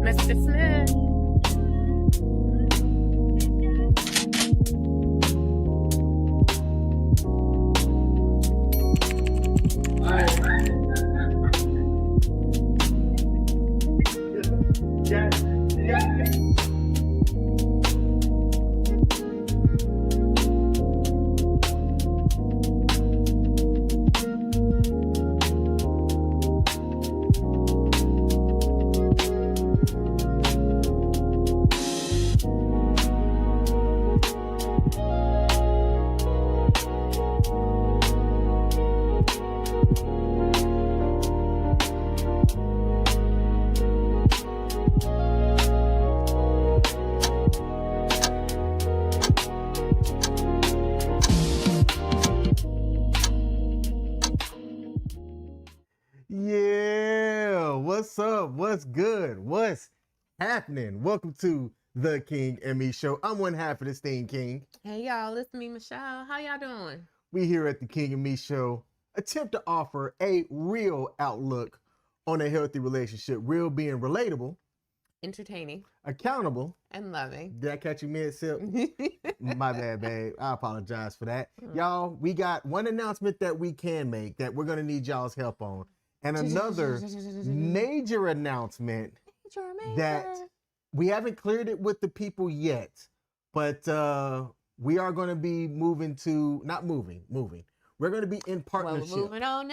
Mr. Smith. Yeah, what's up? What's good? What's happening? Welcome to the King and Me Show. I'm one half of this thing, King. Hey y'all, it's me, Michelle. How y'all doing? We here at the King and Me Show attempt to offer a real outlook on a healthy relationship. Real being relatable, Entertaining accountable. and loving. Did I catch you mid-sip? My bad, babe. I apologize for that. Y'all, we got one announcement that we can make that we're going to need y'all's help on. And another major announcement that we haven't cleared it with the people yet, but we are going to be moving. We're going to be in partnership. Well, moving on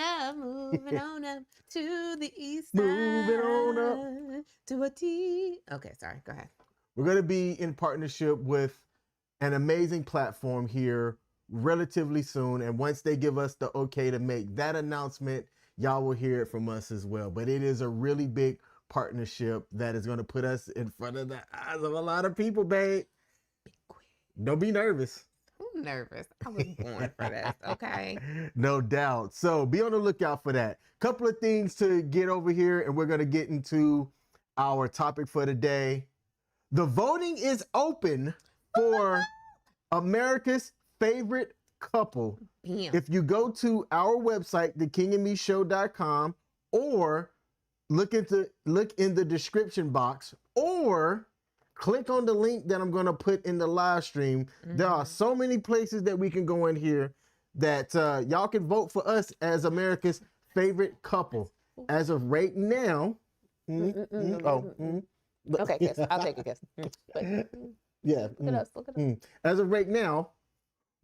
up to the east side. Moving on up to a T. Okay, sorry, go ahead. We're going to be in partnership with an amazing platform here relatively soon. And once they give us the okay to make that announcement, y'all will hear it from us as well. But it is a really big partnership that is going to put us in front of the eyes of a lot of people, babe. Don't be nervous. I'm nervous. I was born for this, okay? No doubt. So be on the lookout for that. Couple of things to get over here, and we're going to get into our topic for today. The voting is open for America's favorite couple. Bam. If you go to our website, thekingandmeshow.com, or look in the description box, or click on the link that I'm going to put in the live stream. There are so many places that we can go in here that y'all can vote for us as America's favorite couple. As of right now, Okay, kiss. I'll take a kiss. Yeah. Look at us. Look at us. As of right now,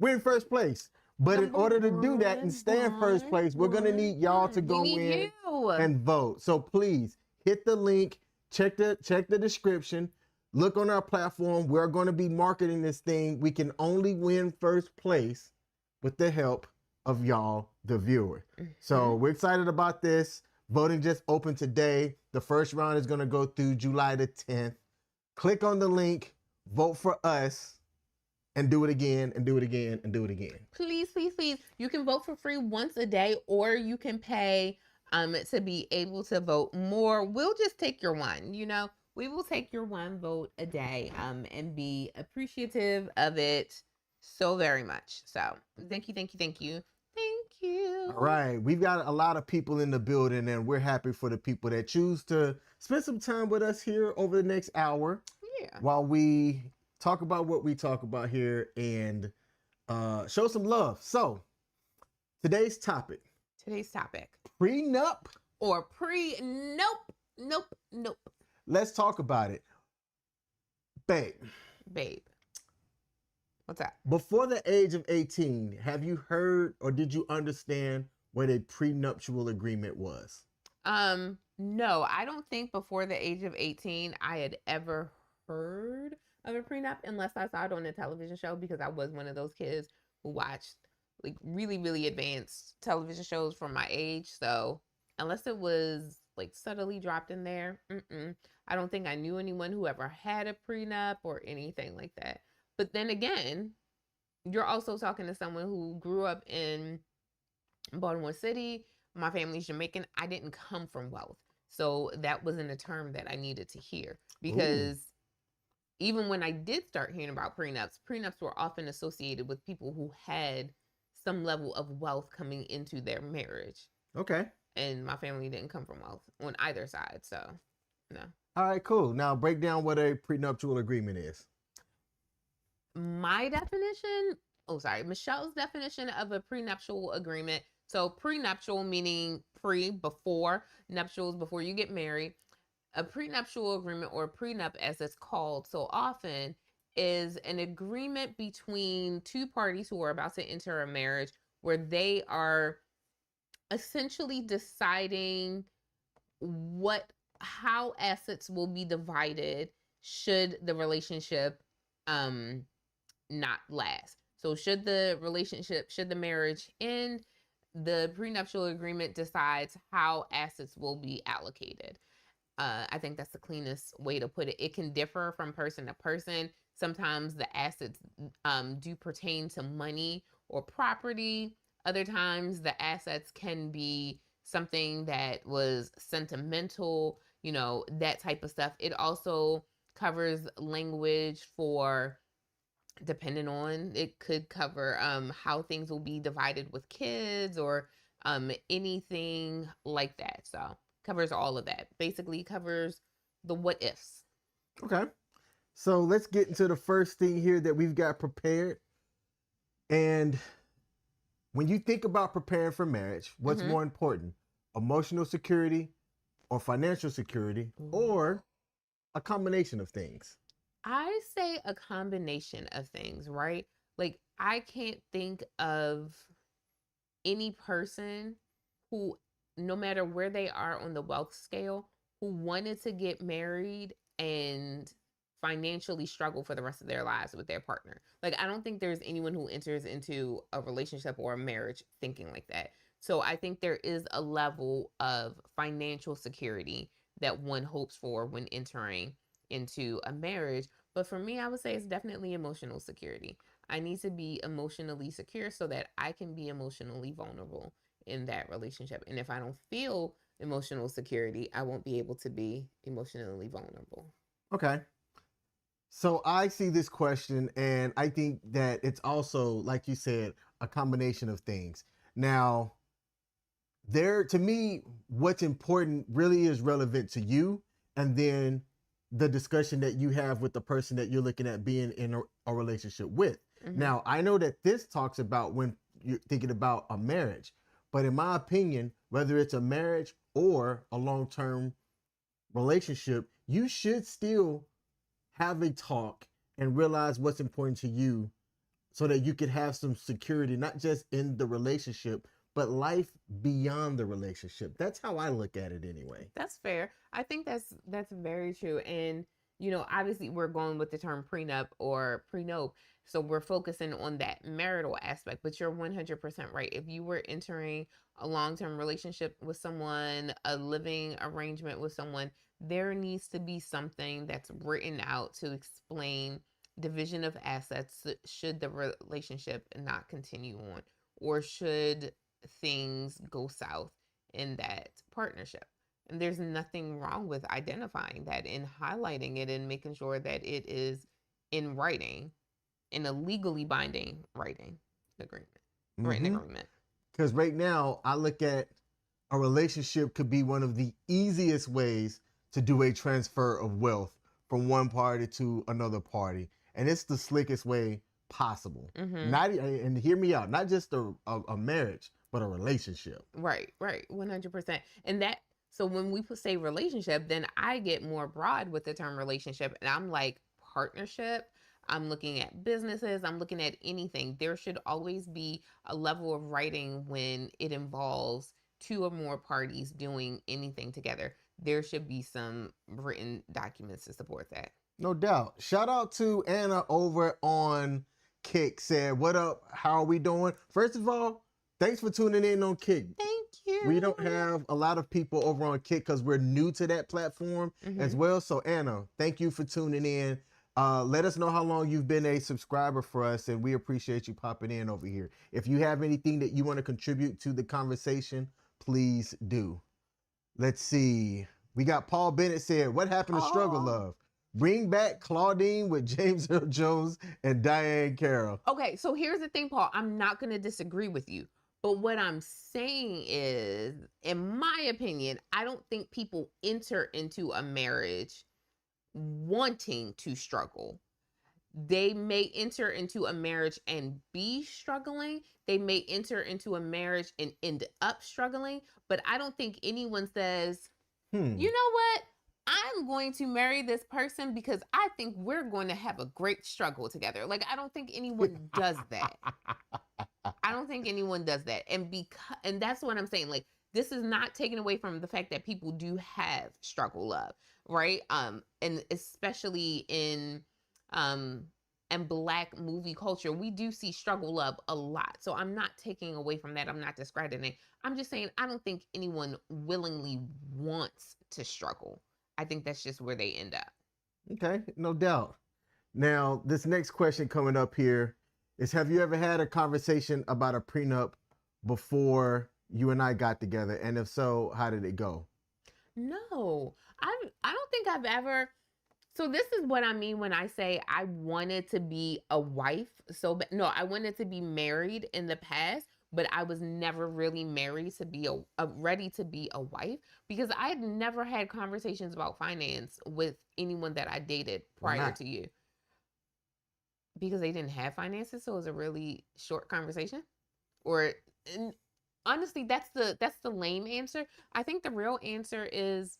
we're in first place. But in order to do that and stay in first place, we're going to need y'all to go in and vote. So please hit the link, check the description, look on our platform. We're going to be marketing this thing. We can only win first place with the help of y'all, the viewer. So we're excited about this. Voting just opened today. The first round is going to go through July the 10th. Click on the link, vote for us, and do it again, and do it again, and do it again. Please, please, please. You can vote for free once a day, or you can pay to be able to vote more. We'll just take your one, we will take your one vote a day and be appreciative of it so very much. So thank you, thank you, thank you. Thank you. All right. We've got a lot of people in the building, and we're happy for the people that choose to spend some time with us here over the next hour. Yeah. While we talk about what we talk about here and show some love. So today's topic. Prenup or nope. Let's talk about it. Babe. What's that? Before the age of 18, have you heard or did you understand what a prenuptial agreement was? No, I don't think before the age of 18 I had ever heard of a prenup unless I saw it on a television show, because I was one of those kids who watched like really, really advanced television shows from my age. So unless it was like subtly dropped in there, I don't think I knew anyone who ever had a prenup or anything like that. But then again, you're also talking to someone who grew up in Baltimore City. My family's Jamaican. I didn't come from wealth. So that wasn't a term that I needed to hear, because even when I did start hearing about prenups were often associated with people who had some level of wealth coming into their marriage. Okay. And my family didn't come from wealth on either side, so no. All right, cool. Now break down what a prenuptial agreement is. My definition, Michelle's definition of a prenuptial agreement. So prenuptial meaning before, nuptials before you get married. A prenuptial agreement, or prenup as it's called so often, is an agreement between two parties who are about to enter a marriage where they are essentially deciding how assets will be divided should the relationship not last. So should the marriage end, the prenuptial agreement decides how assets will be allocated. I think that's the cleanest way to put it. It can differ from person to person. Sometimes the assets do pertain to money or property. Other times the assets can be something that was sentimental, that type of stuff. It also covers language for, depending on, it could cover how things will be divided with kids, or anything like that. So covers all of that. Basically covers the what ifs. Okay. So let's get into the first thing here that we've got prepared. And when you think about preparing for marriage, what's more important? Emotional security or financial security, or a combination of things? I say a combination of things, right? Like, I can't think of any person who, no matter where they are on the wealth scale, who wanted to get married and financially struggle for the rest of their lives with their partner. Like, I don't think there's anyone who enters into a relationship or a marriage thinking like that. So I think there is a level of financial security that one hopes for when entering into a marriage. But for me, I would say it's definitely emotional security. I need to be emotionally secure so that I can be emotionally vulnerable in that relationship. And if I don't feel emotional security, I won't be able to be emotionally vulnerable. Okay. So I see this question, and I think that it's also, like you said, a combination of things. Now, to me, what's important really is relevant to you, and then the discussion that you have with the person that you're looking at being in a relationship with. Now, I know that this talks about when you're thinking about a marriage, but in my opinion, whether it's a marriage or a long-term relationship, you should still have a talk and realize what's important to you so that you could have some security, not just in the relationship, but life beyond the relationship. That's how I look at it anyway. That's fair. I think that's very true. And obviously we're going with the term prenup or prenup, so we're focusing on that marital aspect, but you're 100% right. If you were entering a long-term relationship with someone, a living arrangement with someone, there needs to be something that's written out to explain division of assets should the relationship not continue on, or should things go south in that partnership. And there's nothing wrong with identifying that and highlighting it and making sure that it is in writing, in a legally binding writing agreement. Written agreement. Because right now, I look at a relationship could be one of the easiest ways to do a transfer of wealth from one party to another party. And it's the slickest way possible. And hear me out, not just a marriage, but a relationship. Right, 100%. And that, so when we say relationship, then I get more broad with the term relationship, and I'm like, partnership, I'm looking at businesses, I'm looking at anything. There should always be a level of writing when it involves two or more parties doing anything together. There should be some written documents to support that. No doubt. Shout out to Anna over on Kick. Said, what up? How are we doing? First of all, thanks for tuning in on Kick. Thank you. We don't have a lot of people over on Kick because we're new to that platform as well. So Anna, thank you for tuning in. Let us know how long you've been a subscriber for us, and we appreciate you popping in over here. If you have anything that you want to contribute to the conversation, please do. Let's see. We got Paul Bennett said, what happened to Struggle Love? Bring back Claudine with James Earl Jones and Diane Carroll. Okay, so here's the thing, Paul. I'm not going to disagree with you. But what I'm saying is, in my opinion, I don't think people enter into a marriage wanting to struggle. They may enter into a marriage and be struggling. They may enter into a marriage and end up struggling. But I don't think anyone says, you know what? I'm going to marry this person because I think we're going to have a great struggle together. Like, I don't think anyone does that. I don't think anyone does that. And that's what I'm saying. Like, this is not taken away from the fact that people do have struggle love, right? And especially in Black movie culture, we do see struggle love a lot. So I'm not taking away from that. I'm not discrediting it. I'm just saying I don't think anyone willingly wants to struggle. I think that's just where they end up. Okay, no doubt. Now, this next question coming up here is, have you ever had a conversation about a prenup before you and I got together? And if so, how did it go? No, I don't think I've ever. So this is what I mean when I say I wanted to be a wife. No, I wanted to be married in the past, but I was never really married to be ready to be a wife, because I had never had conversations about finance with anyone that I dated prior to you. Because they didn't have finances, so it was a really short conversation. Honestly, that's the lame answer. I think the real answer is,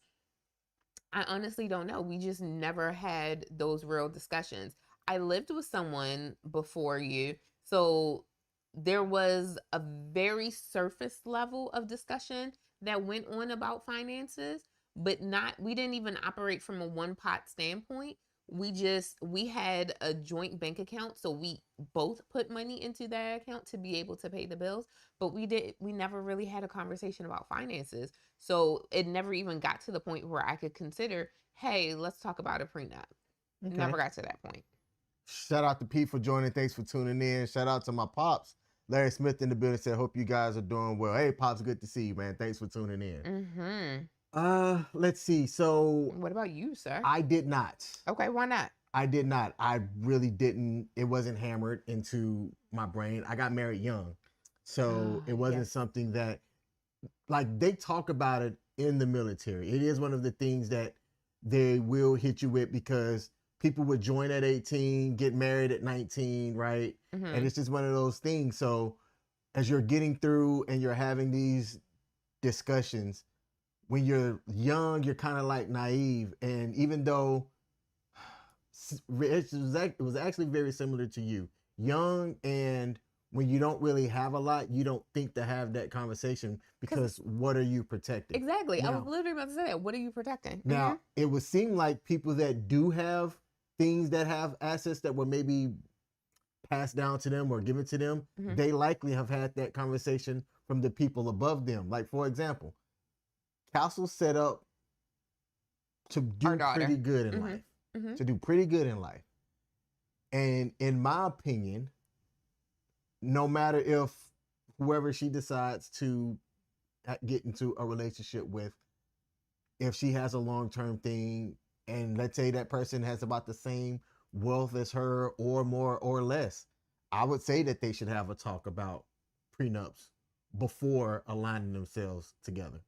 I honestly don't know. We just never had those real discussions. I lived with someone before you, so there was a very surface level of discussion that went on about finances, but we didn't even operate from a one pot standpoint. We had a joint bank account, so we both put money into that account to be able to pay the bills, but we never really had a conversation about finances. So it never even got to the point where I could consider, hey, let's talk about a prenup. Okay. Never got to that point. Shout out to Pete for joining. Thanks for tuning in. Shout out to my pops, Larry Smith, in the building. Said, hope you guys are doing well. Hey, Pops, good to see you, man. Thanks for tuning in. Let's see. So what about you, sir? I did not. Okay, why not? I did not. I really didn't. It wasn't hammered into my brain. I got married young. So it wasn't something that, like, they talk about it in the military. It is one of the things that they will hit you with, because people would join at 18, get married at 19, right? Mm-hmm. And it's just one of those things. So as you're getting through and you're having these discussions, when you're young, you're kind of like naive. And even though it was actually very similar to you, young, and when you don't really have a lot, you don't think to have that conversation, because what are you protecting? Exactly. Now, I was literally about to say that. What are you protecting? Now, it would seem like people that do have things that have assets that were maybe passed down to them or given to them, they likely have had that conversation from the people above them. Like, for example, Castle set up to do pretty good in life. To do pretty good in life. And in my opinion, no matter if whoever she decides to get into a relationship with, if she has a long-term thing, and let's say that person has about the same wealth as her or more or less, I would say that they should have a talk about prenups before aligning themselves together.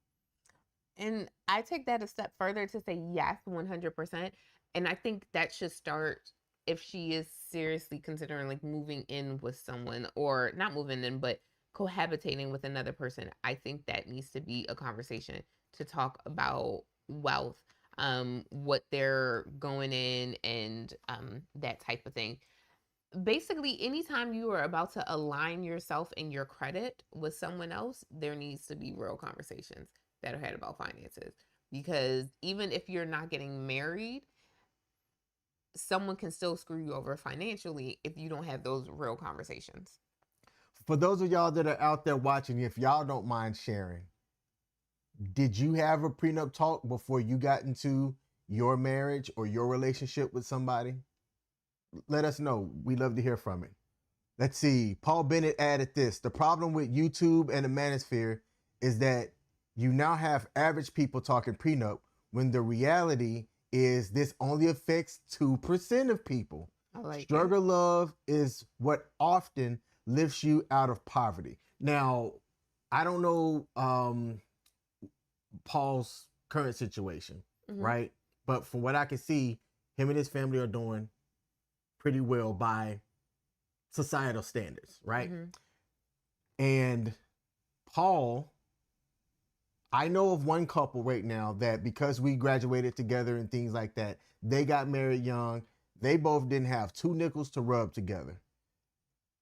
And I take that a step further to say yes, 100%. And I think that should start if she is seriously considering like moving in with someone, or not moving in, but cohabitating with another person. I think that needs to be a conversation to talk about wealth, what they're going in, and that type of thing. Basically, anytime you are about to align yourself and your credit with someone else, there needs to be real conversations that are had about finances. Because even if you're not getting married, someone can still screw you over financially if you don't have those real conversations. For those of y'all that are out there watching, if y'all don't mind sharing, did you have a prenup talk before you got into your marriage or your relationship with somebody? Let us know. We'd love to hear from it. Let's see. Paul Bennett added this: the problem with YouTube and the manosphere is that you now have average people talking prenup, when the reality is this only affects 2% of people. Struggle love is what often lifts you out of poverty. Now, I don't know Paul's current situation, right? But from what I can see, him and his family are doing pretty well by societal standards, right? And Paul, I know of one couple right now that because we graduated together and things like that, they got married young. They both didn't have 2 nickels to rub together.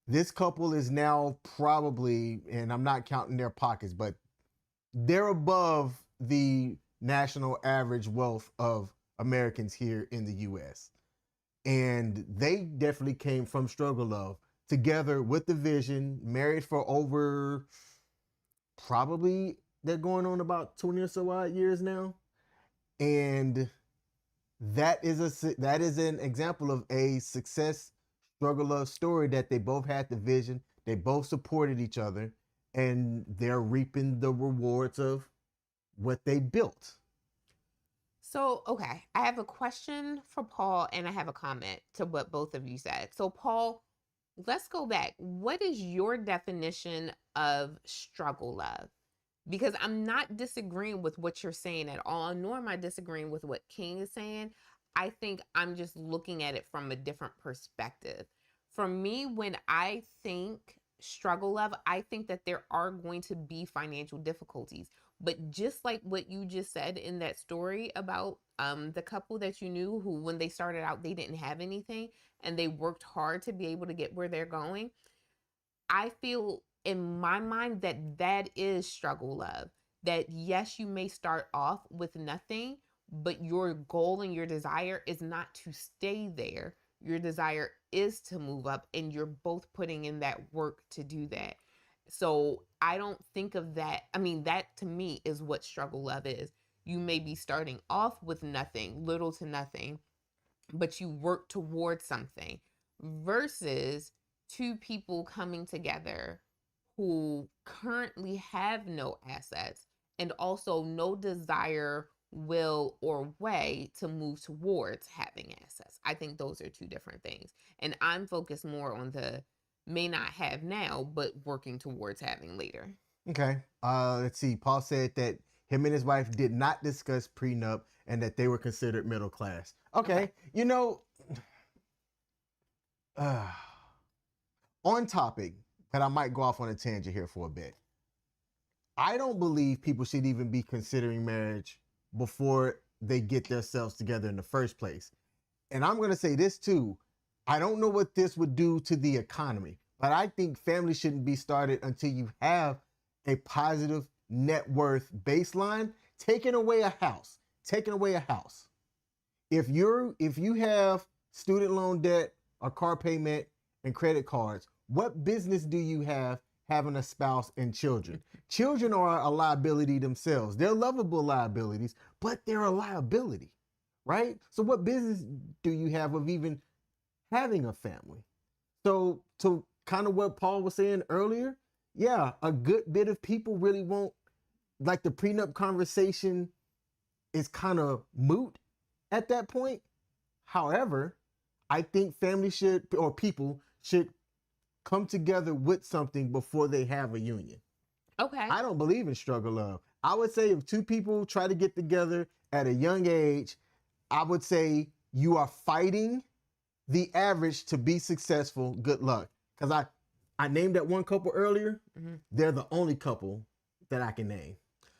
This couple is now probably, and I'm not counting their pockets, but they're above the national average wealth of Americans here in the US. And they definitely came from struggle love together with the vision, married for over probably they're going on about 20 or so odd years now. And that is an example of a success struggle love story that they both had the vision, they both supported each other, and they're reaping the rewards of what they built. So, okay, I have a question for Paul and I have a comment to what both of you said. So, Paul, let's go back. What is your definition of struggle love? Because I'm not disagreeing with what you're saying at all, nor am I disagreeing with what King is saying. I think I'm just looking at it from a different perspective. For me, when I think struggle love, I think that there are going to be financial difficulties. But just like what you just said in that story about the couple that you knew who, when they started out, they didn't have anything and they worked hard to be able to get where they're going. I feel in my mind that that is struggle love. That yes, you may start off with nothing, but your goal and your desire is not to stay there. Your desire is to move up, and you're both putting in that work to do that. So I don't think of that. I mean, that to me is what struggle love is. You may be starting off with nothing, little to nothing, but you work towards something versus 2 people coming together who currently have no assets and also no desire, will, or way to move towards having assets. I think those are 2 different things. And I'm focused more on the may not have now, but working towards having later. Okay. Let's see. Paul said that him and his wife did not discuss prenup and that they were considered middle class. Okay. You know, on topic, but I might go off on a tangent here for a bit. I don't believe people should even be considering marriage before they get themselves together in the first place. And I'm going to say this too. I don't know what this would do to the economy, but I think family shouldn't be started until you have a positive net worth baseline. Taking away a house. If you have student loan debt, a car payment, and credit cards, what business do you have having a spouse and children? Children are a liability themselves. They're lovable liabilities, but they're a liability, right? So what business do you have of even having a family? So to kind of what Paul was saying earlier, yeah, a good bit of people really won't, like the prenup conversation is kind of moot at that point. However, I think family should, or people should come together with something before they have a union. Okay. I don't believe in struggle love. I would say if 2 people try to get together at a young age, I would say you are fighting the average to be successful. Good luck. Because I named that one couple earlier. They're the only couple that I can name.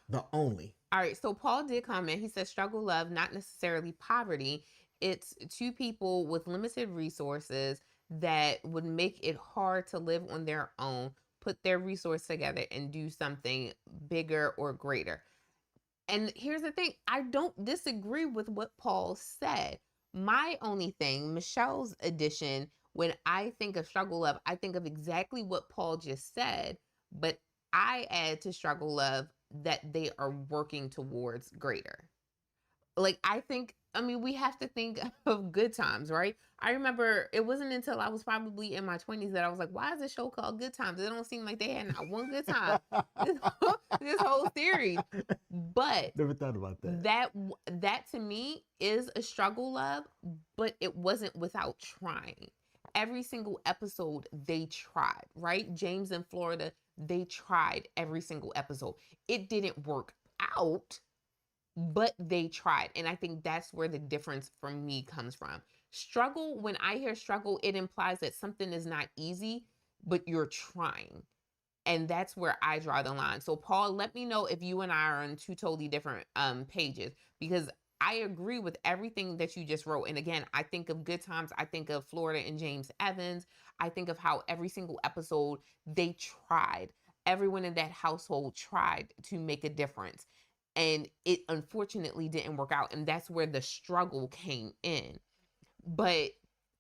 The only. All right. So Paul did comment. He said struggle love, not necessarily poverty. It's 2 people with limited resources that would make it hard to live on their own, put their resource together and do something bigger or greater. And here's the thing, I don't disagree with what Paul said. My only thing, Michelle's addition, when I think of struggle love, I think of exactly what Paul just said, but I add to struggle love that they are working towards greater. Like, I think I mean, we have to think of good times, right? I remember it wasn't until I was probably in my 20s that I was like, why is this show called Good Times? It don't seem like they had not one good time this whole series. But never thought about that. That to me is a struggle love, but it wasn't without trying. Every single episode they tried, right? James in Florida, they tried every single episode. It didn't work out, but they tried. And I think that's where the difference for me comes from. Struggle, when I hear struggle, it implies that something is not easy, but you're trying. And that's where I draw the line. So Paul, let me know if you and I are on two totally different pages, because I agree with everything that you just wrote. And again, I think of Good Times. I think of Florida and James Evans. I think of how every single episode they tried. Everyone in that household tried to make a difference. And it unfortunately didn't work out. And that's where the struggle came in. But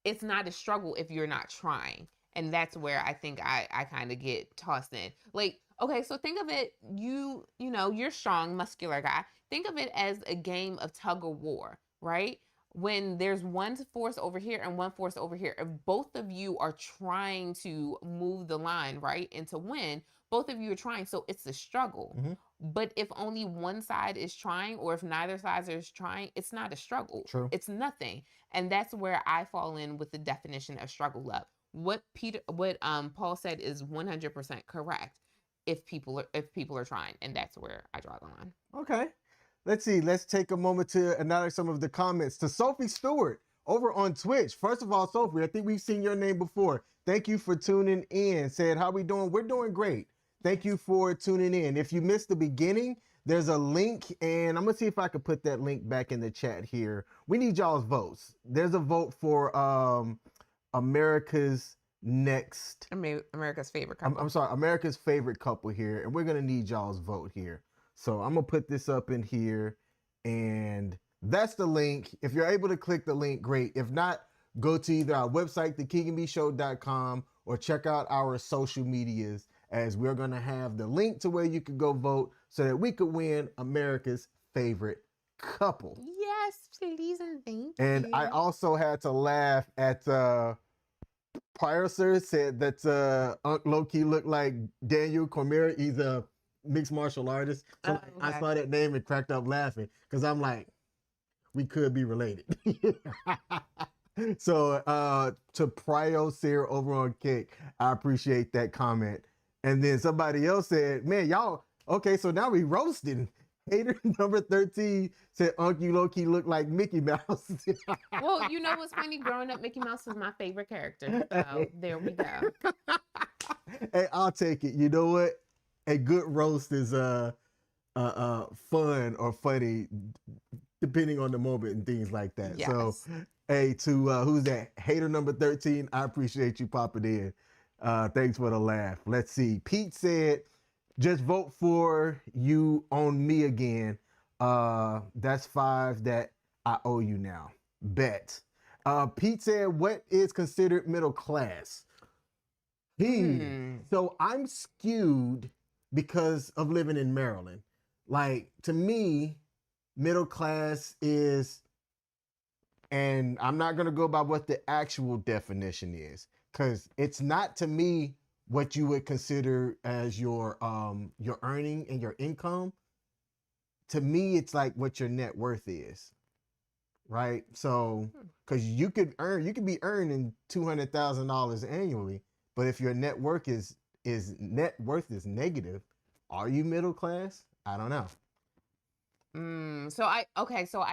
it's not a struggle if you're not trying. And that's where I think I kind of get tossed in. Like, okay, so think of it, you know, you're strong, muscular guy. Think of it as a game of tug of war, right? When there's one force over here and one force over here, if both of you are trying to move the line, right, and to win, both of you are trying. So it's a struggle. Mm-hmm. But if only one side is trying, or if neither side is trying, it's not a struggle. True. It's nothing. And that's where I fall in with the definition of struggle love. What Paul said is 100% correct. If people are trying, and that's where I draw the line. Okay, let's see. Let's take a moment to acknowledge some of the comments. To Sophie Stewart over on Twitch. First of all, Sophie, I think we've seen your name before. Thank you for tuning in. Said, how we doing? We're doing great. Thank you for tuning in. If you missed the beginning, there's a link, and I'm gonna see if I can put that link back in the chat here. We need y'all's votes. There's a vote for America's favorite couple. I'm sorry, America's favorite couple here, and we're gonna need y'all's vote here. So I'm gonna put this up in here, and that's the link. If you're able to click the link, great. If not, go to either our website, thekingandmeshow.com, or check out our social medias, as we're gonna have the link to where you can go vote so that we could win America's favorite couple. Yes, please and thank you. And I also had to laugh at Prior Sir said that Unc Loki looked like Daniel Cormier. He's a mixed martial artist. So okay. I saw that name and cracked up laughing because I'm like, we could be related. So to Prior Sir over on Kick, I appreciate that comment. And then somebody else said, man, y'all, okay, so now we roasting. Hater number 13 said Unky Loki looked like Mickey Mouse. Well, you know what's funny? Growing up, Mickey Mouse was my favorite character. So there we go. Hey, I'll take it. You know what? A good roast is fun or funny depending on the moment and things like that. Yes. So hey, to who's that? Hater number 13, I appreciate you popping in. Thanks for the laugh. Let's see. Pete said, just vote for you on me again. That's 5 that I owe you now. Bet. Pete said, what is considered middle class? So I'm skewed because of living in Maryland. Like, to me, middle class is, and I'm not going to go by what the actual definition is, because it's not, to me, what you would consider as your earning and your income. To me, it's like what your net worth is, right? So, because you could be earning $200,000 annually, but if your net worth is negative, are you middle class? I don't know. So I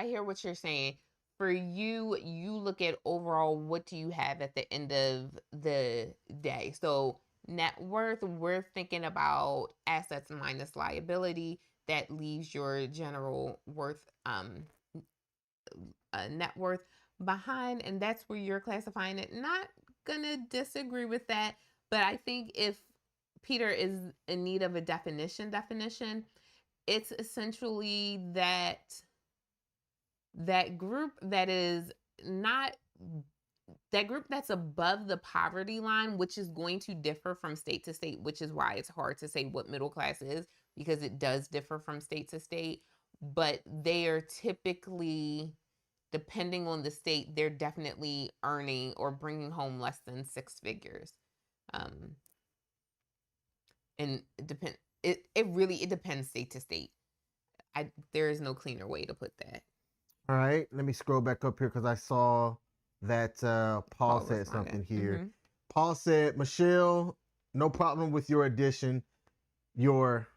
hear what you're saying. For you, you look at overall, what do you have at the end of the day? So net worth, we're thinking about assets minus liability. That leaves your general worth, net worth behind, and that's where you're classifying it. Not gonna disagree with that, but I think if Peter is in need of a definition, it's essentially that group that is not that group that's above the poverty line, which is going to differ from state to state, which is why it's hard to say what middle class is, because it does differ from state to state. But they are typically depending on the state, they're definitely earning or bringing home less than 6 figures. And it depends state to state. There is no cleaner way to put that. All right, let me scroll back up here because I saw that Paul said responded. something here. Paul said, Michelle, no problem with your addition. Your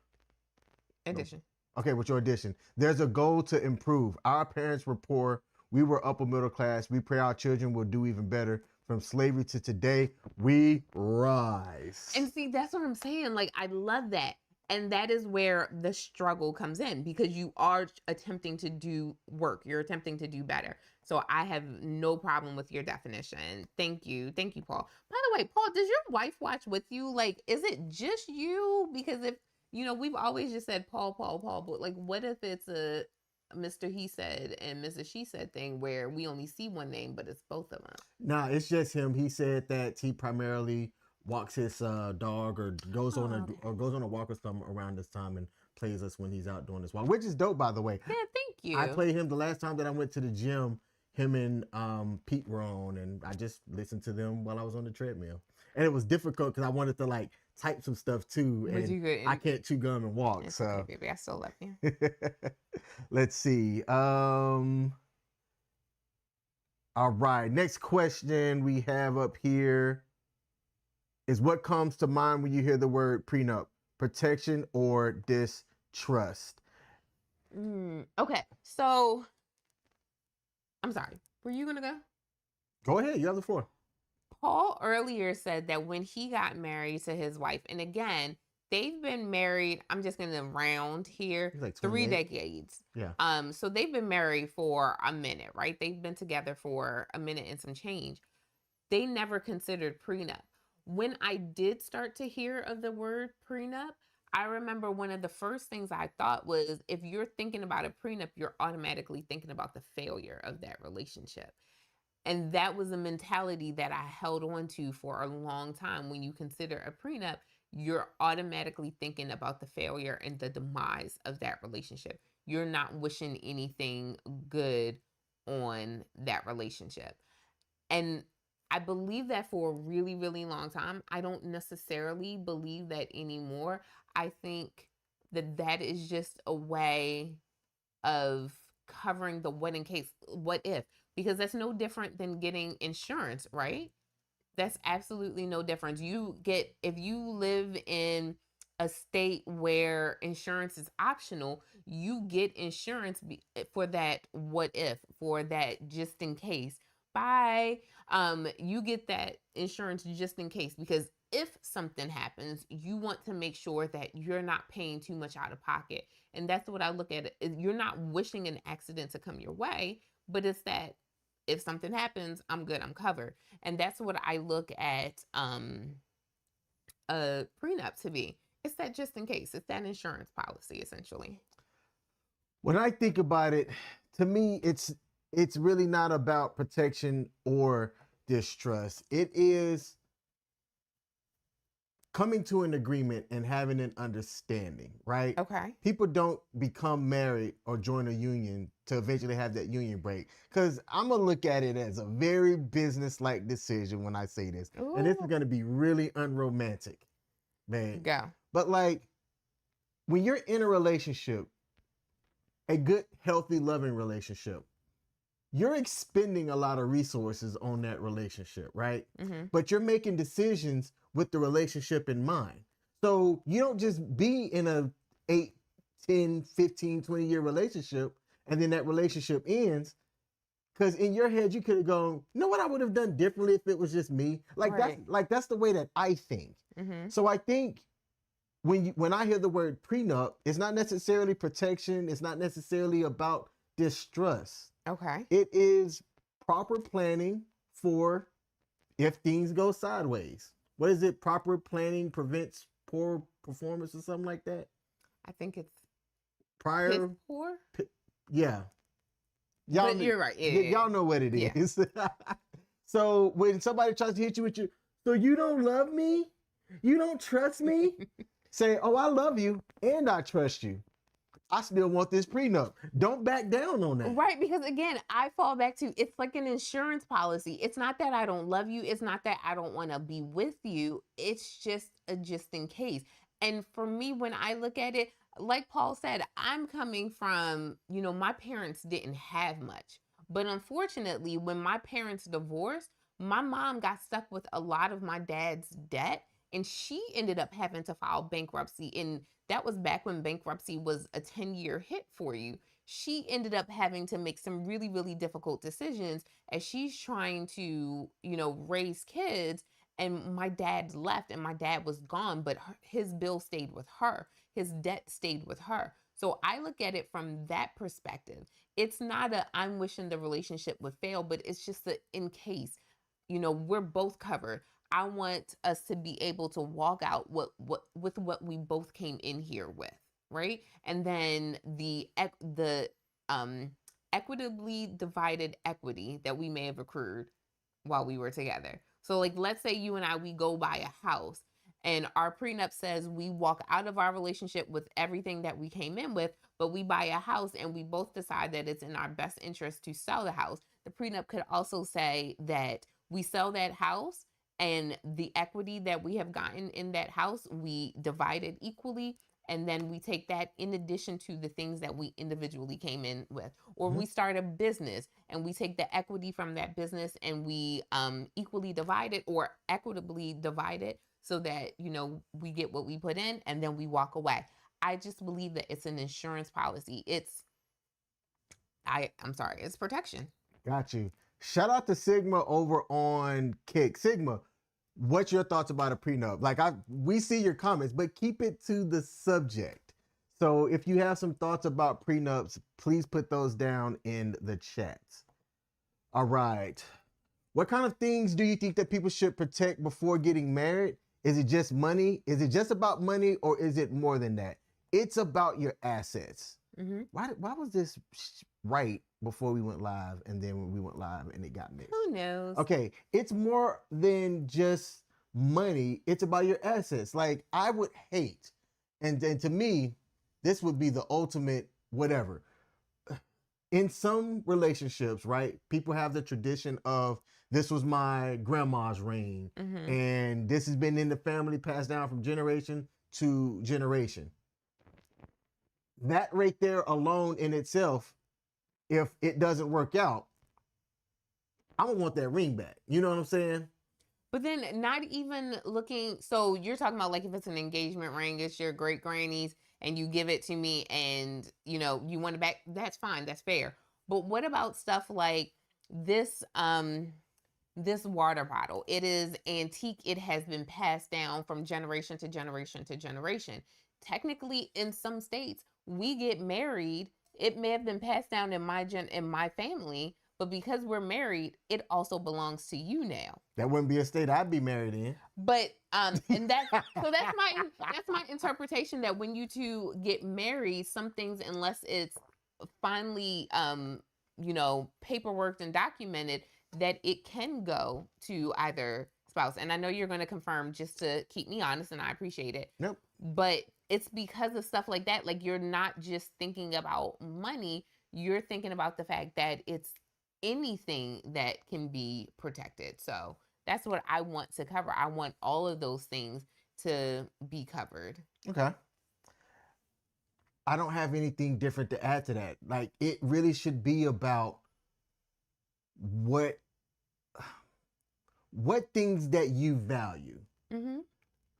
addition. Okay, with your addition. There's a goal to improve. Our parents were poor. We were upper middle class. We pray our children will do even better. From slavery to today, we rise. And see, that's what I'm saying. Like, I love that. And that is where the struggle comes in, because you are attempting to do work. You're attempting to do better. So I have no problem with your definition. Thank you. Thank you, Paul. By the way, Paul, does your wife watch with you? Like, is it just you? Because if, we've always just said Paul, but like, what if it's a Mr. He Said and Mrs. She Said thing where we only see one name, but it's both of them? Nah, it's just him. He said that he primarily walks his dog or goes on a walk or something around this time and plays us when he's out doing this walk, which is dope, by the way. Yeah, thank you. I played him the last time that I went to the gym. Him and Pete were on, and I just listened to them while I was on the treadmill. And it was difficult because I wanted to like type some stuff too, and I can't chew gum and walk. It's so okay, baby, I still love you. Let's see. All right, next question we have up here is, what comes to mind when you hear the word prenup? Protection or distrust? Okay, so I'm sorry. Were you going to go? Go ahead. You have the floor. Paul earlier said that when he got married to his wife, and again, they've been married, I'm just going to round here, like 3 decades. Yeah. So they've been married for a minute, right? They've been together for a minute and some change. They never considered prenup. When I did start to hear of the word prenup, I remember one of the first things I thought was, if you're thinking about a prenup, you're automatically thinking about the failure of that relationship. And that was a mentality that I held on to for a long time. When you consider a prenup, you're automatically thinking about the failure and the demise of that relationship. You're not wishing anything good on that relationship. And I believe that for a really, really long time. I don't necessarily believe that anymore. I think that that is just a way of covering the what if, because that's no different than getting insurance, right? That's absolutely no difference. If you live in a state where insurance is optional, you get insurance for that what if, for that just in case. You get that insurance just in case, because if something happens, you want to make sure that you're not paying too much out of pocket. And that's what I look at. You're not wishing an accident to come your way, but it's that if something happens, I'm good, I'm covered. And that's what I look at a prenup to be. It's that just in case. It's that insurance policy, essentially. When I think about it, to me, it's really not about protection or distrust. It is coming to an agreement and having an understanding, right? Okay. People don't become married or join a union to eventually have that union break. Because I'm going to look at it as a very business-like decision when I say this. Ooh. And this is going to be really unromantic, man. Go. But like, when you're in a relationship, a good, healthy, loving relationship, you're expending a lot of resources on that relationship, right? Mm-hmm. But you're making decisions with the relationship in mind. So you don't just be in a 8, 10, 15, 20-year relationship and then that relationship ends. Because in your head, you could have gone, you know what I would have done differently if it was just me? That's the way that I think. Mm-hmm. So I think when I hear the word prenup, it's not necessarily protection. It's not necessarily about distrust. Okay. It is proper planning for if things go sideways. What is it? Proper planning prevents poor performance or something like that? I think it's prior. Poor? Yeah. But you're right. Yeah, y'all know what it is. So when somebody tries to hit you with so you don't love me? You don't trust me? Say, oh, I love you and I trust you. I still want this prenup. Don't back down on that. Right, because again, I fall back to it's like an insurance policy. It's not that I don't love you. It's not that I don't want to be with you. It's just a just in case. And for me, when I look at it, like Paul said, I'm coming from, my parents didn't have much. But unfortunately, when my parents divorced, my mom got stuck with a lot of my dad's debt and she ended up having to file bankruptcy. And that was back when bankruptcy was a 10-year hit for you. She ended up having to make some really, really difficult decisions as she's trying to, raise kids. And my dad left and my dad was gone, but his bill stayed with her. His debt stayed with her. So I look at it from that perspective. It's not I'm wishing the relationship would fail, but it's just that in case, we're both covered. I want us to be able to walk out with what we both came in here with, right? And then the equitably divided equity that we may have accrued while we were together. So like let's say you and I we go buy a house and our prenup says we walk out of our relationship with everything that we came in with, but we buy a house and we both decide that it's in our best interest to sell the house. The prenup could also say that we sell that house and the equity that we have gotten in that house, we divide it equally. And then we take that in addition to the things that we individually came in with. Or we start a business and we take the equity from that business and we equally divide it or equitably divide it so that, we get what we put in and then we walk away. I just believe that it's an insurance policy. I'm sorry, it's protection. Got you. Shout out to Sigma over on Kick. Sigma, what's your thoughts about a prenup? Like we see your comments, but keep it to the subject. So if you have some thoughts about prenups, please put those down in the chat. All right. What kind of things do you think that people should protect before getting married? Is it just money? Is it just about money or is it more than that? It's about your assets. Mm-hmm. Why was this right before we went live and then when we went live and it got mixed? Who knows? Okay, it's more than just money. It's about your assets. Like I would hate, and to me, this would be the ultimate whatever. In some relationships, right, people have the tradition of this was my grandma's ring, and this has been in the family passed down from generation to generation. That right there alone in itself, if it doesn't work out, I don't want that ring back. You know what I'm saying? But then not even looking, so you're talking about like if it's an engagement ring, it's your great granny's and you give it to me and you want it back, that's fine, that's fair. But what about stuff like this water bottle? It is antique, it has been passed down from generation to generation to generation. Technically in some states, we get married, it may have been passed down in my family, but because we're married, it also belongs to you now. That wouldn't be a state I'd be married in. But and that's my interpretation that when you two get married, some things, unless it's finally paperworked and documented, that it can go to either spouse. And I know you're going to confirm just to keep me honest, and I appreciate it. Nope. But it's because of stuff like that. Like you're not just thinking about money, you're thinking about the fact that it's anything that can be protected. So that's what I want to cover. I want all of those things to be covered. Okay. I don't have anything different to add to that. Like it really should be about what things that you value. Mm-hmm.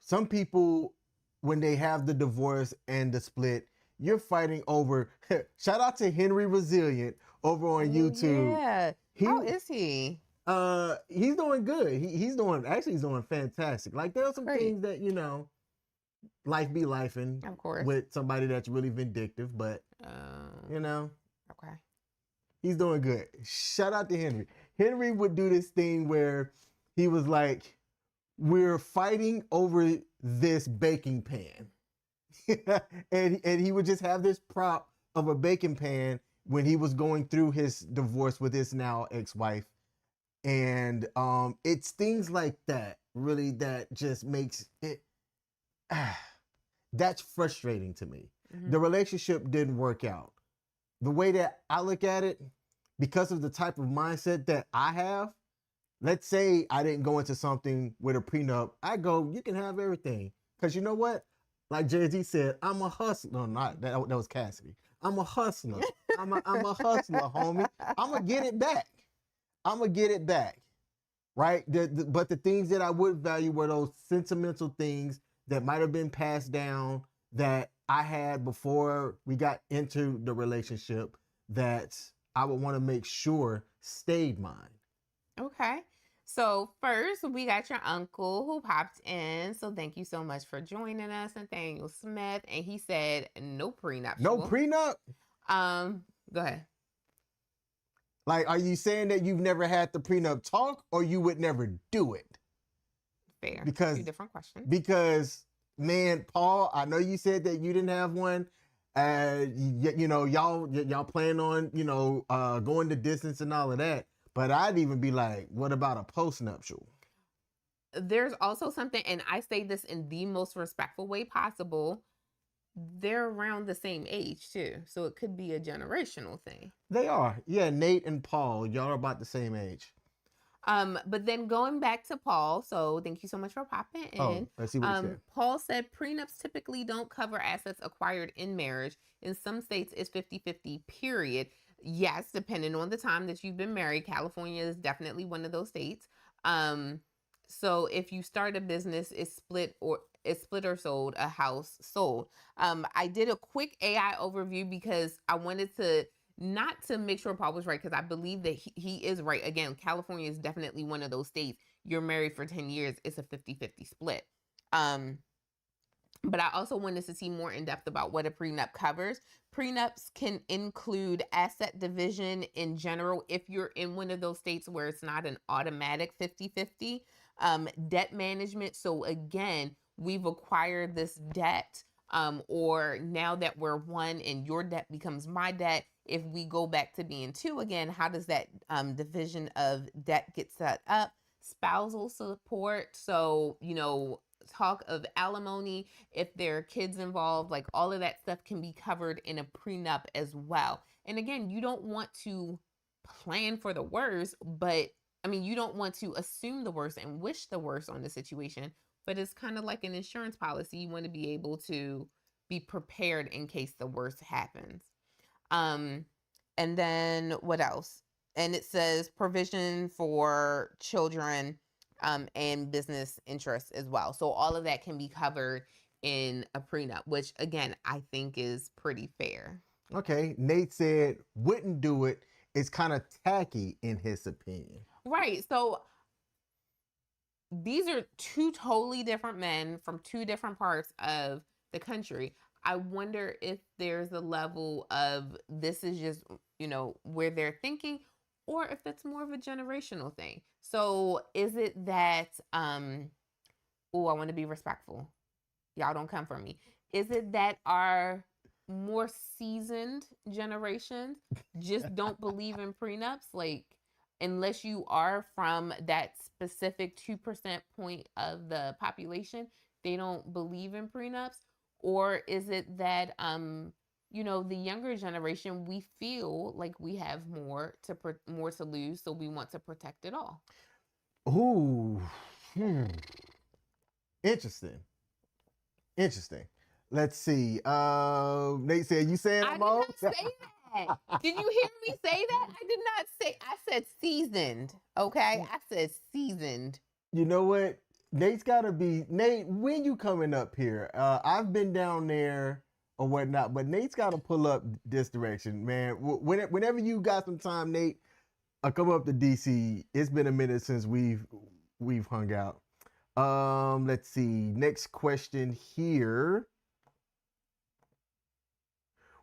Some people, when they have the divorce and the split, you're fighting over. Shout out to Henry Resilient over on YouTube. Yeah. How is he? He's doing good. He's doing fantastic. Like there are some things that, life be lifing, of course, with somebody that's really vindictive, but okay. He's doing good. Shout out to Henry. Henry would do this thing where he was like, we're fighting over this baking pan. and he would just have this prop of a baking pan when he was going through his divorce with his now ex-wife. And it's things like that really that just makes it that's frustrating to me. The relationship didn't work out. The way that I look at it, because of the type of mindset that I have, let's say I didn't go into something with a prenup. I go, you can have everything. Because you know what? Like Jay-Z said, I'm a hustler. No, not that was Cassidy. I'm a hustler. I'm a hustler, homie. I'm going to get it back. I'm going to get it back. Right? But the things that I would value were those sentimental things that might have been passed down that I had before we got into the relationship that I would want to make sure stayed mine. Okay. So first, we got your uncle who popped in. So thank you so much for joining us, Nathaniel Smith. And he said no prenup. No prenup? Go ahead. Like, are you saying that you've never had the prenup talk or you would never do it? Fair. Because, 2 different questions. Because, man, Paul, I know you said that you didn't have one. You know, y'all plan on, you know, going the distance and all of that. But I'd even be like, what about a postnuptial? There's also something, and I say this in the most respectful way possible. They're around the same age too, so it could be a generational thing. They are. Yeah, Nate and Paul, y'all are about the same age. But then going back to Paul, so thank you so much for popping in. Oh, let's see what he said. Paul said prenups typically don't cover assets acquired in marriage. In some states, it's 50-50, period. Yes, depending on the time that you've been married. California is definitely one of those states. So if you start a business, it's split or sold, a house sold. I did a quick AI overview because I wanted to not to make sure Paul was right, because I believe that he is right. Again, California is definitely one of those states. You're married for 10 years, it's a 50-50 split. But I also wanted to see more in depth about what a prenup covers. Prenups can include asset division in general if you're in one of those states where it's not an automatic 50-50. Debt management. So again, we've acquired this debt, or now that we're one and your debt becomes my debt, if we go back to being 2 again, how does that division of debt get set up? Spousal support. So, you know, talk of alimony, if there are kids involved, like all of that stuff can be covered in a prenup as well. And again, you don't want to plan for the worst, but I mean, you don't want to assume the worst and wish the worst on the situation, but it's kind of like an insurance policy. You want to be able to be prepared in case the worst happens. And then what else? And it says provision for children and business interests as well. So all of that can be covered in a prenup, which again, I think is pretty fair. Okay. Nate said wouldn't do it. It's kind of tacky in his opinion. Right. So these are 2 totally different men from 2 different parts of the country. I wonder if there's a level of this is just, you know, where they're thinking, or if it's more of a generational thing. So is it that, I want to be respectful. Y'all don't come for me. Is it that our more seasoned generations just don't believe in prenups? Like, unless you are from that specific 2% point of the population, they don't believe in prenups? Or is it that, you know, the younger generation, we feel like we have more to lose, so we want to protect it all? Ooh, interesting. Let's see. Nate said, "You saying I'm old?" I did not say that. Did you hear me say that? I did not say. I said seasoned. Okay, I said seasoned. You know what? Nate's got to be, Nate, when you coming up here? I've been down there or whatnot, but Nate's got to pull up this direction, man. Whenever you got some time, Nate, come up to DC. It's been a minute since we've hung out. Let's see. Next question here.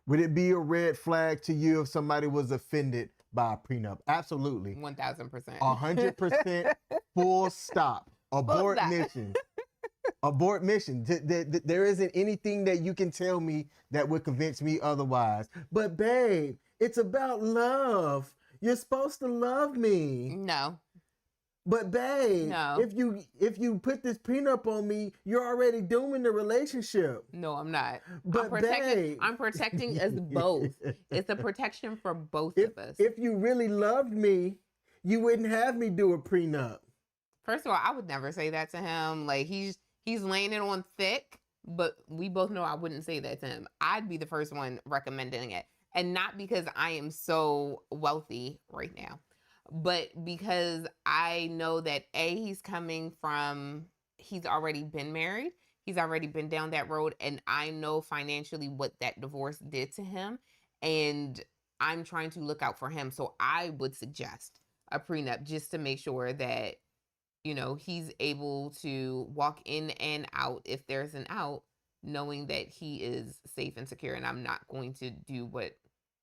Would it be a red flag to you if somebody was offended by a prenup? Absolutely. 1,000%. 100%. Full stop. Abort mission. Abort mission. There isn't anything that you can tell me that would convince me otherwise. But babe, it's about love. You're supposed to love me. No. But babe, No. if you put this prenup on me, you're already dooming the relationship. No, I'm not. But babe, I'm protecting us both. It's a protection for both if of us. if you really loved me, you wouldn't have me do a prenup. First of all, I would never say that to him. Like he's laying it on thick, but we both know I wouldn't say that to him. I'd be the first one recommending it. And not because I am so wealthy right now, but because I know that he's coming from, he's already been married. He's already been down that road, and I know financially what that divorce did to him, and I'm trying to look out for him. So I would suggest a prenup just to make sure that he's able to walk in and out if there's an out, knowing that he is safe and secure, and I'm not going to do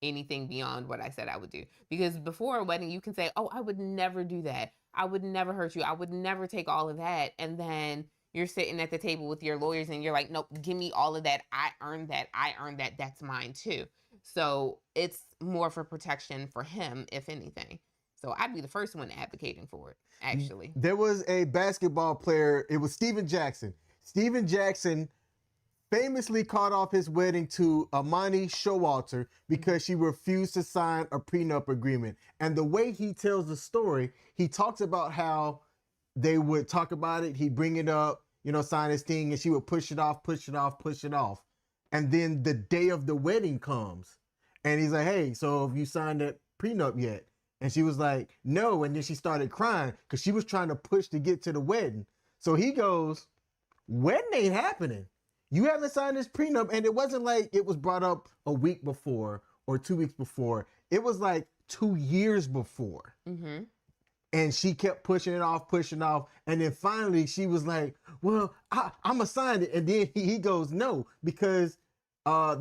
anything beyond what I said I would do. Because before a wedding, you can say, "Oh, I would never do that. I would never hurt you. I would never take all of that." And then you're sitting at the table with your lawyers and you're like, "Nope, give me all of that. I earned that. I earned that. That's mine too." So it's more for protection for him, if anything. So I'd be the first one advocating for it, actually. There was a basketball player, it was Steven Jackson. Steven Jackson famously called off his wedding to Amani Showalter because she refused to sign a prenup agreement. And the way he tells the story, he talks about how they would talk about it, he'd bring it up, sign his thing, and she would push it off, push it off, push it off. And then the day of the wedding comes, and he's like, "Hey, so have you signed that prenup yet?" And she was like, "No." And then she started crying because she was trying to push to get to the wedding. So he goes, "Wedding ain't happening. You haven't signed this prenup." And it wasn't like it was brought up a week before or 2 weeks before. It was like 2 years before. Mm-hmm. And she kept pushing it off, pushing off. And then finally she was like, "Well, I'm going to sign it." And then he goes, "No," because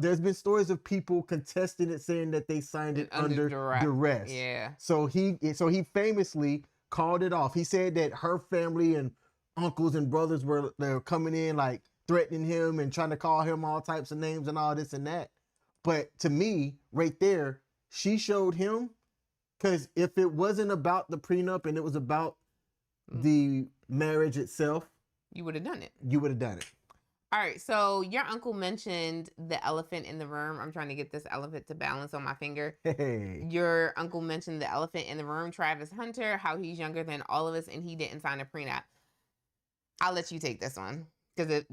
there's been stories of people contesting it, saying that they signed it under duress. Yeah. So he famously called it off. He said that her family and uncles and brothers were coming in like threatening him and trying to call him all types of names and all this and that. But to me, right there, she showed him, because if it wasn't about the prenup and it was about the marriage itself, you would have done it. You would have done it. All right, so your uncle mentioned the elephant in the room. I'm trying to get this elephant to balance on my finger. Hey. Your uncle mentioned the elephant in the room, Travis Hunter, how he's younger than all of us and he didn't sign a prenup. I'll let you take this one because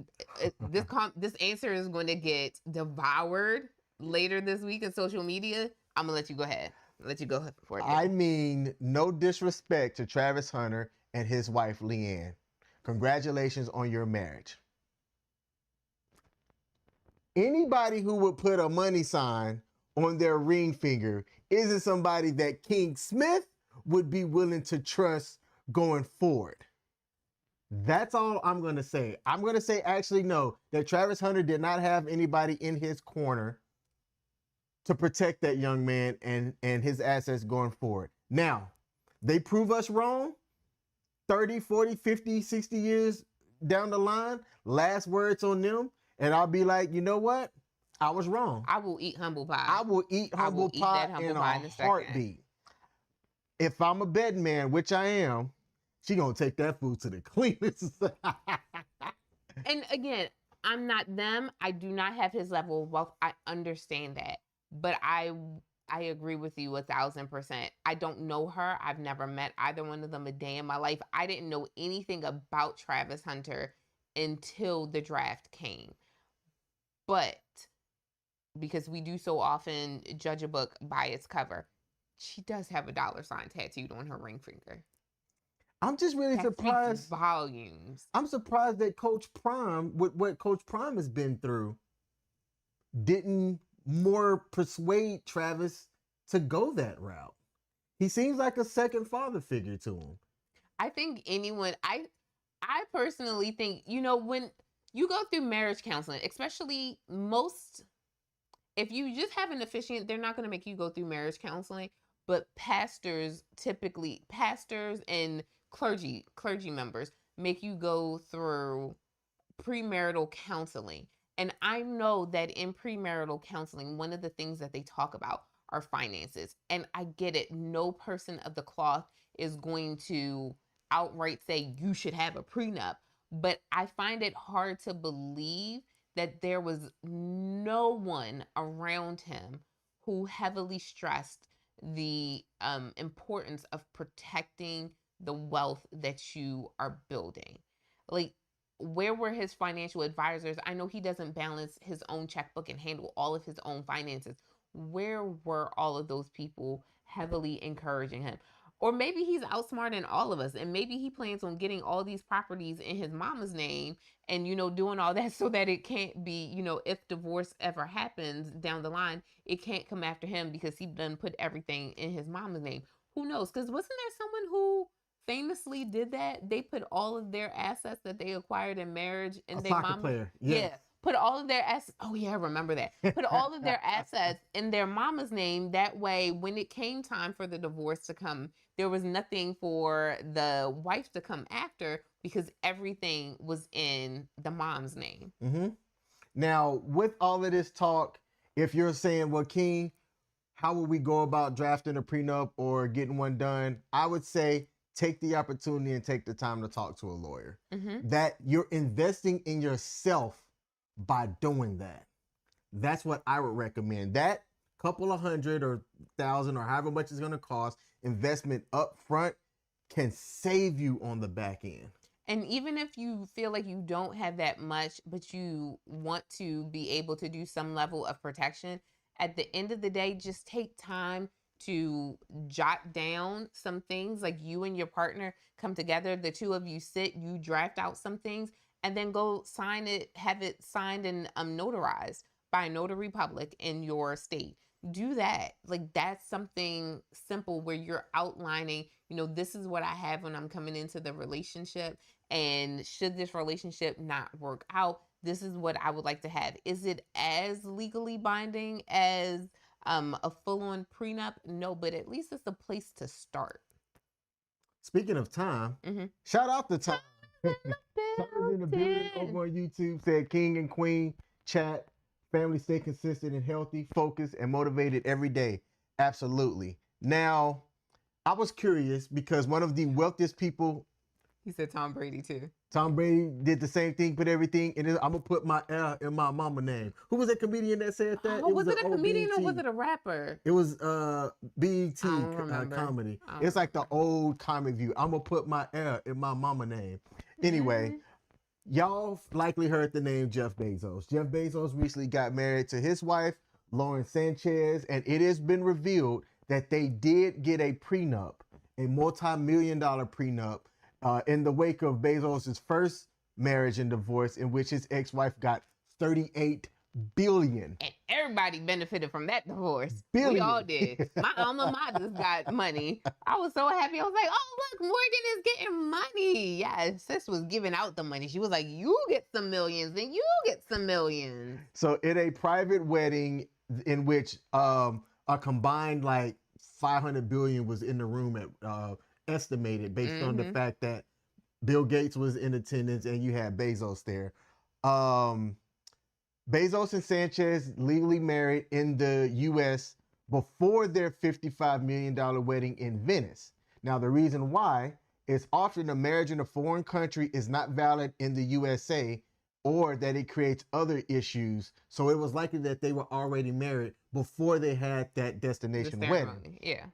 this answer is going to get devoured later this week in social media. I'm going to let you go ahead. I'll let you go for it. I mean, no disrespect to Travis Hunter and his wife, Leanne. Congratulations on your marriage. Anybody who would put a money sign on their ring finger isn't somebody that King Smith would be willing to trust going forward. That's all I'm going to say. I'm going to say, actually, no, that Travis Hunter did not have anybody in his corner to protect that young man and his assets going forward. Now, they prove us wrong 30, 40, 50, 60 years down the line. Last words on them. And I'll be like, you know what? I was wrong. I will eat humble pie. I will eat humble pie in a heartbeat. If I'm a betting man, which I am, she gonna take that food to the cleaners. And again, I'm not them. I do not have his level of wealth. I understand that. But I agree with you 1,000%. I don't know her. I've never met either one of them a day in my life. I didn't know anything about Travis Hunter until the draft came. But because we do so often judge a book by its cover, she does have a $sign tattooed on her ring finger. I'm just really surprised. Volumes. I'm surprised that Coach Prime, with what Coach Prime has been through, didn't more persuade Travis to go that route. He seems like a second father figure to him. I think I personally think, when you go through marriage counseling, especially if you just have an officiant, they're not going to make you go through marriage counseling. But pastors and clergy members make you go through premarital counseling. And I know that in premarital counseling, one of the things that they talk about are finances. And I get it. No person of the cloth is going to outright say you should have a prenup. But I find it hard to believe that there was no one around him who heavily stressed the importance of protecting the wealth that you are building. Like, where were his financial advisors? I know he doesn't balance his own checkbook and handle all of his own finances. Where were all of those people heavily encouraging him? Or maybe he's outsmarting all of us, and maybe he plans on getting all these properties in his mama's name and, doing all that so that it can't be, if divorce ever happens down the line, it can't come after him because he done put everything in his mama's name. Who knows? Because wasn't there someone who famously did that? They put all of their assets that they acquired in marriage and their mama player. Yeah, put all of their assets. Oh yeah, I remember that. Put all of their assets in their mama's name. That way, when it came time for the divorce to come, there was nothing for the wife to come after because everything was in the mom's name. Mm-hmm. Now, with all of this talk, if you're saying, well, King, how would we go about drafting a prenup or getting one done? I would say take the opportunity and take the time to talk to a lawyer. Mm-hmm. That you're investing in yourself by doing that. That's what I would recommend. That couple of $100 or $1,000 or however much it's going to cost, investment up front can save you on the back end. And even if you feel like you don't have that much, but you want to be able to do some level of protection, at the end of the day, just take time to jot down some things. Like, you and your partner come together, the two of you sit, you draft out some things, and then go sign it, have it signed and notarized by a notary public in your state. Do that. Like, that's something simple where you're outlining, this is what I have when I'm coming into the relationship. And should this relationship not work out, this is what I would like to have. Is it as legally binding as a full-on prenup? No, but at least it's a place to start. Speaking of time, shout out to Tom. Tom's in the building over on YouTube, said King and Queen chat. Family stay consistent and healthy, focused, and motivated every day. Absolutely. Now, I was curious because one of the wealthiest people. He said Tom Brady too. Tom Brady did the same thing, put everything, and I'm gonna put my L in my mama name. Who was that comedian that said that? Oh, was it a comedian or was it a rapper? It was BET comedy. It's like the old Comic View. I'm gonna put my L in my mama name. Anyway, y'all likely heard the name Jeff Bezos. Jeff Bezos recently got married to his wife, Lauren Sanchez, and it has been revealed that they did get a prenup, a multi-million-dollar prenup, in the wake of Bezos' first marriage and divorce, in which his ex-wife got $38 billion. And everybody benefited from that divorce. Billion. We all did. My alma mater got money. I was so happy. I was like, oh, look, Morgan is getting money. Yeah, sis was giving out the money. She was like, you get some millions and you get some millions. So in a private wedding in which a combined like 500 billion was in the room at estimated based on the fact that Bill Gates was in attendance and you had Bezos there. Bezos and Sanchez legally married in the U.S. before their $55 million wedding in Venice. Now, the reason why is often a marriage in a foreign country is not valid in the USA, or that it creates other issues. So it was likely that they were already married before they had that destination wedding. Yeah.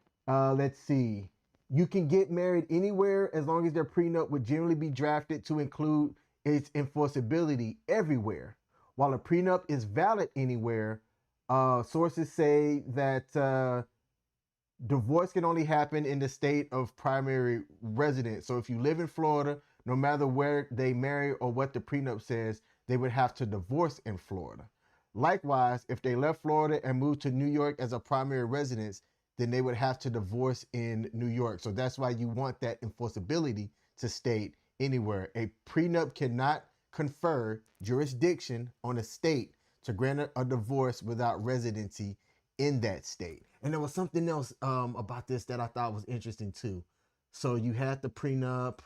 Let's see. You can get married anywhere as long as their prenup would generally be drafted to include its enforceability everywhere. While a prenup is valid anywhere, sources say that divorce can only happen in the state of primary residence. So if you live in Florida, no matter where they marry or what the prenup says, they would have to divorce in Florida. Likewise, if they left Florida and moved to New York as a primary residence, then they would have to divorce in New York. So that's why you want that enforceability to state anywhere. A prenup cannot confer jurisdiction on a state to grant a divorce without residency in that state. And there was something else about this that I thought was interesting too. So you had the prenup,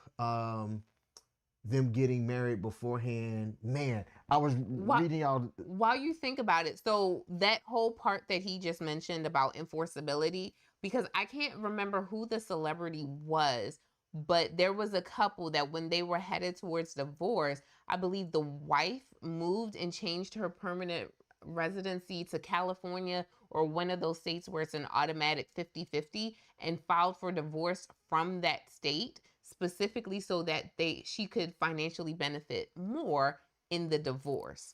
them getting married beforehand. Man, I was reading y'all. While you think about it, so that whole part that he just mentioned about enforceability, because I can't remember who the celebrity was, But there was a couple that when they were headed towards divorce, I believe the wife moved and changed her permanent residency to California or one of those states where it's an automatic 50-50, and filed for divorce from that state specifically so that she could financially benefit more in the divorce.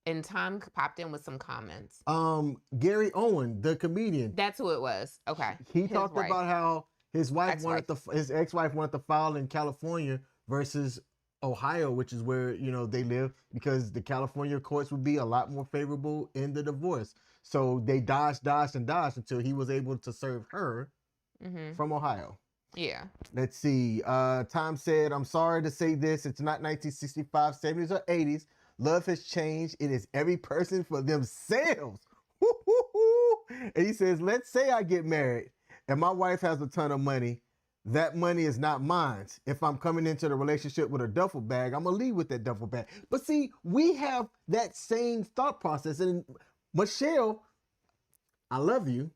And Tom popped in with some comments. Gary Owen, the comedian. That's who it was. Okay. He talked about how his ex-wife wanted to file in California versus Ohio, which is where, they live, because the California courts would be a lot more favorable in the divorce. So they dodged until he was able to serve her from Ohio. Yeah. Let's see. Tom said, I'm sorry to say this. It's not 1965, 70s, or 80s. Love has changed. It is every person for themselves. And he says, let's say I get married and my wife has a ton of money. That money is not mine. If I'm coming into the relationship with a duffel bag, I'm going to leave with that duffel bag. But see, we have that same thought process. And Michelle, I love you,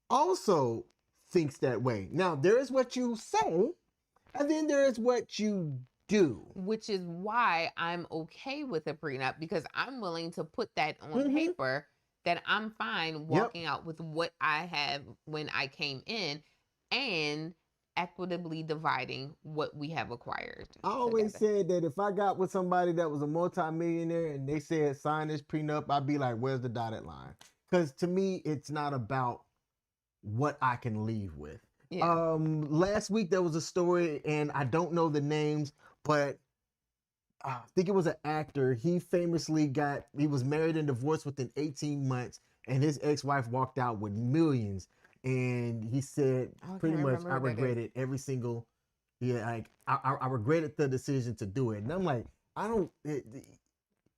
also thinks that way. Now, there is what you say, and then there is what you do. Which is why I'm okay with a prenup, because I'm willing to put that on paper that I'm fine walking out with what I have when I came in and equitably dividing what we have acquired. I always said that if I got with somebody that was a multimillionaire and they said sign this prenup, I'd be like, where's the dotted line? Because to me, it's not about what I can leave with. Yeah. Last week there was a story, and I don't know the names, but I think it was an actor. He was married and divorced within 18 months, and his ex-wife walked out with millions. And he said, pretty much, I regretted every single, I regretted the decision to do it. And I'm like,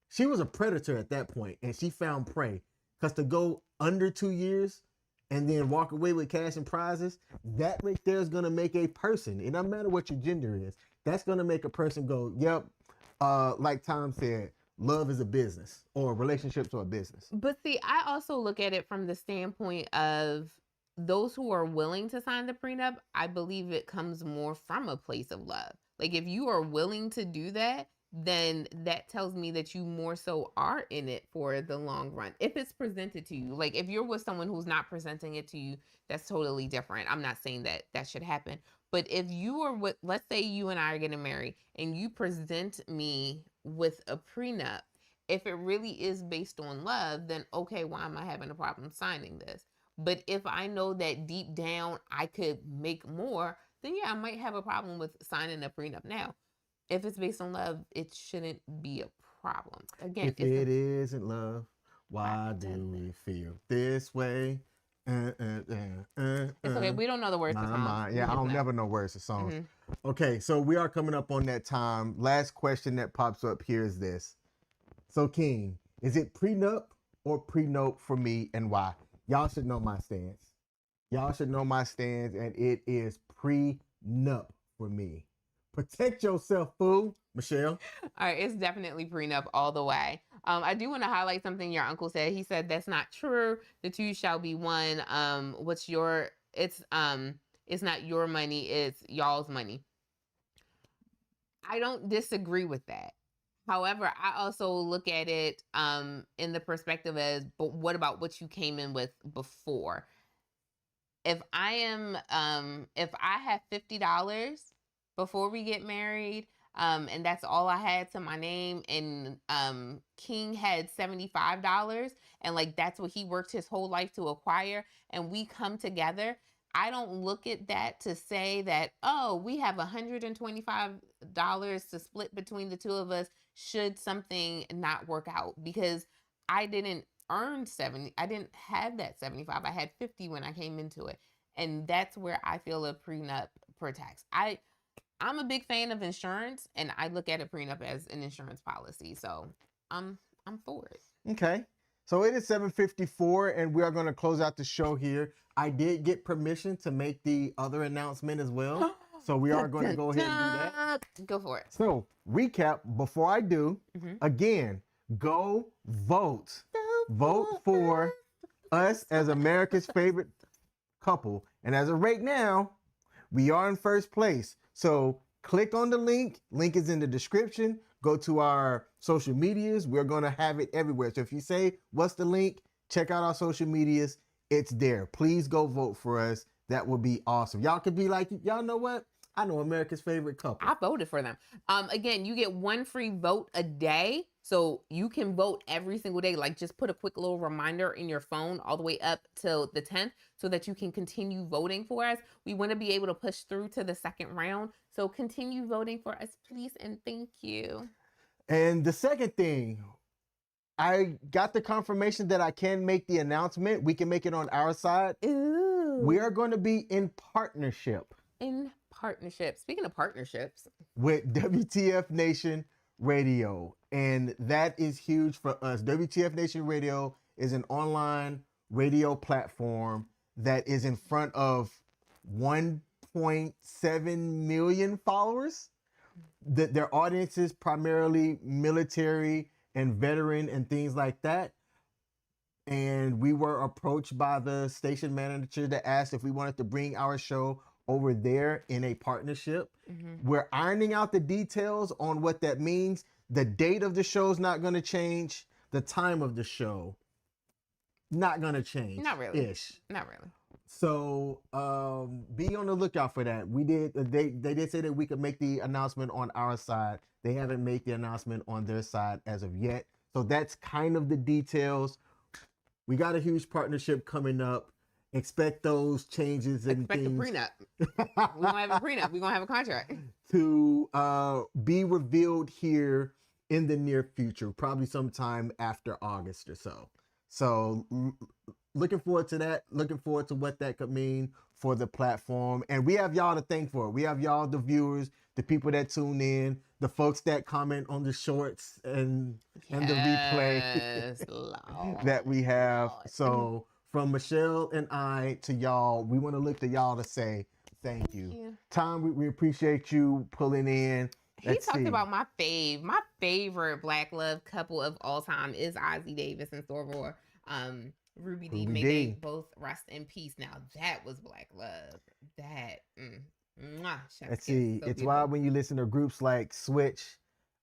she was a predator at that point, and she found prey. Because to go under 2 years and then walk away with cash and prizes, that right there is going to make a person, it doesn't matter what your gender is, that's going to make a person go, yep, like Tom said, love is a business, or relationships are a business. But see, I also look at it from the standpoint of those who are willing to sign the prenup. I believe it comes more from a place of love. Like, if you are willing to do that, then that tells me that you more so are in it for the long run. If it's presented to you, like if you're with someone who's not presenting it to you, that's totally different. I'm not saying that that should happen. But if you are with, let's say you and I are getting married and you present me with a prenup, if it really is based on love, then okay, why am I having a problem signing this? But if I know that deep down I could make more, then yeah, I might have a problem with signing a prenup now. If it's based on love, it shouldn't be a problem. Again, if it isn't love, why do we feel this way? It's okay. We don't know the words to songs. Yeah, I don't never know words to songs. Okay, so we are coming up on that time. Last question that pops up here is this. So, King, is it prenup or prenup for me, and why? Y'all should know my stance. And it is prenup for me. Protect yourself, fool. Michelle? All right, it's definitely prenup all the way. I do want to highlight something your uncle said. He said that's not true. The two shall be one. It's not your money, it's y'all's money. I don't disagree with that. However, I also look at it in the perspective as, but what about what you came in with before? If I have $50 before we get married, and that's all I had to my name, and King had $75, and like that's what he worked his whole life to acquire, and we come together, I don't look at that to say that, oh, we have $125 to split between the two of us should something not work out, because I didn't earn 70. I didn't have that 75. I had 50 when I came into it. And that's where I feel a prenup protects. I'm a big fan of insurance, and I look at a prenup as an insurance policy. So I'm for it. Okay. So it is 7:54, and we are going to close out the show here. I did get permission to make the other announcement as well. So we are going to go ahead and do that. Go for it. So recap before I do, again, go vote. Vote for us as America's favorite couple. And as of right now, We are in first place. So click on the link. Link is in the description. Go to our social medias. We're going to have it everywhere. So if you say, what's the link? Check out our social medias. It's there. Please go vote for us. That would be awesome. Y'all could be like, y'all know what? I know America's favorite couple. I voted for them. Again, you get one free vote a day. So you can vote every single day. Like just put a quick little reminder in your phone all the way up till the 10th so that you can continue voting for us. We want to be able to push through to the second round. So continue voting for us, please. And thank you. And the second thing, I got the confirmation that I can make the announcement. We can make it on our side. Ooh. We are going to be in partnership. Speaking of partnerships, with WTF Nation Radio. And that is huge for us. WTF Nation Radio is an online radio platform that is in front of 1.7 million followers. Their audience is primarily military and veteran and things like that. And we were approached by the station manager that asked if we wanted to bring our show over there in a partnership. Mm-hmm. We're ironing out the details on what that means. The date of the show is not going to change. The time of the show, not going to change. Not really. Ish. Not really. So be on the lookout for that. They did say that we could make the announcement on our side. They haven't made the announcement on their side as of yet. So that's kind of the details. We got a huge partnership coming up. Expect those changes and things. Expect a prenup. We're going to have a prenup. We're going to have a contract. To be revealed here in the near future, probably sometime after August or so. So looking forward to that. Looking forward to what that could mean for the platform. And we have y'all to thank for it. We have y'all, the viewers, the people that tune in, the folks that comment on the shorts and the replay that we have. So from Michelle and I to y'all, we want to look to y'all to say thank you. Tom, we appreciate you pulling in. He talked about my favorite Black love couple of all time is Ozzie Davis and Soror. Ruby D. May they both rest in peace. Now that was Black love. Let's see. So it's wild when you listen to groups like Switch,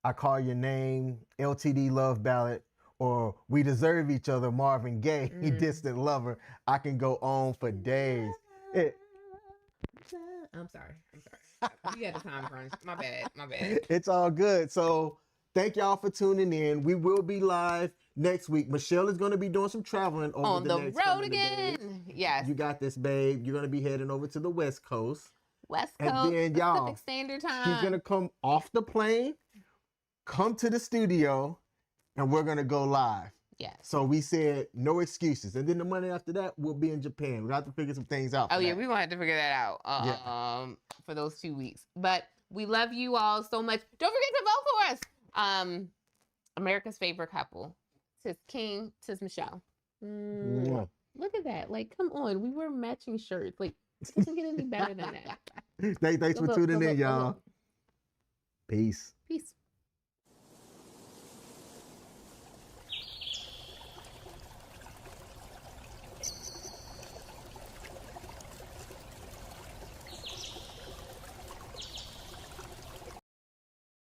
I Call Your Name, LTD Love Ballad, or We Deserve Each Other, Marvin Gaye, Distant Lover. I can go on for days. I'm sorry. You got the time crunch. My bad. It's all good. So thank y'all for tuning in. We will be live next week. Michelle is going to be doing some traveling over on the road again. Yes. You got this, babe. You're going to be heading over to the West Coast. And then y'all, Pacific Standard Time. She's going to come off the plane, come to the studio, and we're going to go live. Yeah. So we said no excuses. And then the Monday after that, we'll be in Japan. We have to figure some things out. Oh, yeah. We're going to have to figure that out for those 2 weeks. But we love you all so much. Don't forget to vote for us. America's favorite couple. Tis King, tis Michelle. Look at that. Like, come on. We were matching shirts. Like, it doesn't get any better than that. Thanks for tuning in, y'all. Peace.